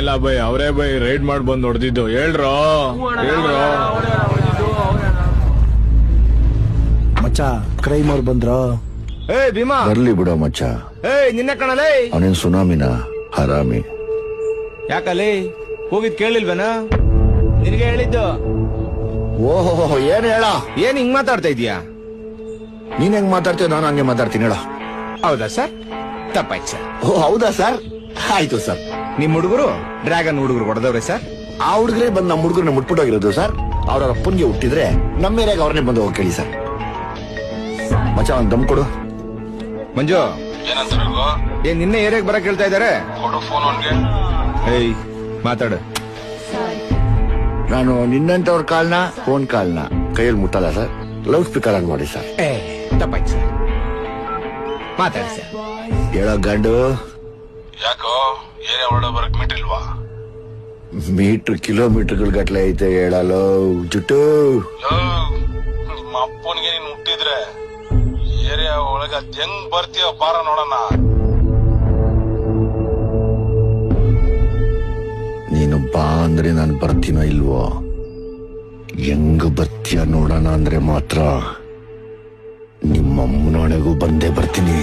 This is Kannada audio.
ಏನಿಲ್ಲ ಬೈ, ಅವರೇ ಬೈ ರೈಡ್ ಮಾಡಿ ಬಂದ್ ಹೊಡೆದಿದ್ದು. ಹೇಳ್ರೋ ಮಚ್ಚ ಕ್ರೈಮ್ ಅವ್ರು ಬಂದ್ರ. ಭೀಮಾ ಬರ್ಲಿ ಬಿಡೋ ಮಚ್ಚ. ನಿನ್ನೆ ಕಣಲೇ ಅವನೇನ್ ಸುನಾಮಿನ ಹರಾಮಿ. ಯಾಕಲ್ಲಿ ಹೋಗಿದ್ ಕೇಳಿಲ್ವೇನ? ನಿನಗೆ ಹೇಳಿದ್ದು. ಓಹೋ ಏನ್ ಹೇಳ, ಏನ್ ಹಿಂಗ್ ಮಾತಾಡ್ತಾ ಇದೀಯಾ? ನೀನ್ ಹೆಂಗ್ ಮಾತಾಡ್ತೀಯ, ನಾನು ಹಂಗೆ ಮಾತಾಡ್ತೀನಿ ಹೇಳ. ಹೌದಾ ಸರ್? ತಪ್ಪಾಯ್ತು ಸರ್. ಓ ಹೌದಾ ಸರ್, ಆಯ್ತು ಸರ್. ನಿಮ್ ಹುಡುಗರು ಡ್ರ್ಯಾಗನ್ ಹುಡುಗರು ಹೊಡೆದವ್ರೆ ಸರ್. ಆ ಹುಡುಗರೇ ಬಂದ್ ನಮ್ಮ ಹುಡುಗರನ್ನ ಮುಟ್ಬಿಟ್ಟೋಗಿರೋದು ಸರ್. ಅವ್ರ ಅಪ್ಪನ್ಗೆ ಹುಟ್ಟಿದ್ರೆ ನಮ್ಮ ಏರಿಯಾಗ ಅವ್ರನ್ನೇ ಬಂದು ಹೋಗಿ ಕೇಳಿ ಸರ್. ಮಚ್ಚ ಒಂದ್ ದಮ್ ಕೊಡು. ಮಂಜು ಏನ್ ನಿನ್ನೆ ಏರಿಯಾಗ ಬರಕ್ ಹೇಳ್ತಾ ಇದಾರೆ? ಏಯ್ ಮಾತಾಡು. ನಾನು ನಿನ್ನಂತವ್ರ ಕಾಲ್ನ ಫೋನ್ ಕಾಲ್ನ ಕೈಯಲ್ಲಿ ಮುಟ್ಟಲ್ಲ ಸರ್. ಲೌಡ್ ಸ್ಪೀಕರ್ ಆನ್ ಮಾಡಿ ಸರ್. ತಪ್ಪಾಯ್ತು ಸರ್, ಮಾತಾಡಿ ಸರ್. ಹೇಳೋ ಗಂಡು. ಯಾಕೋ ಏರಿಯಾ ಹೊರಡ ಬರಕ್ ಮೀಟ್ರಿಲ್ವಾ? ಮೀಟರ್ ಕಿಲೋಮೀಟರ್ಗಳ ಗಟ್ಲೆ ಐತೆ ಹೇಳಲು ಜುಟ್ಟು. ನಿಮ್ಮ ಅಪ್ಪನಿಗೆ ನೀನ್ ಹುಟ್ಟಿದ್ರೆ ಏರಿಯಾ ಒಳಗ ಹೆಂಗ್ ಬರ್ತೀಯ ಬಾರ ನೋಡೋಣ. ನೀನು ಬಾ ಅಂದ್ರೆ ನಾನು ಬರ್ತೀನೋ ಇಲ್ವೋ? ಹೆಂಗ್ ಬರ್ತೀಯ ನೋಡೋಣ ಅಂದ್ರೆ ಮಾತ್ರ ನಿಮ್ಮಮ್ಮನೊಳಗೂ ಬಂದೇ ಬರ್ತೀನಿ.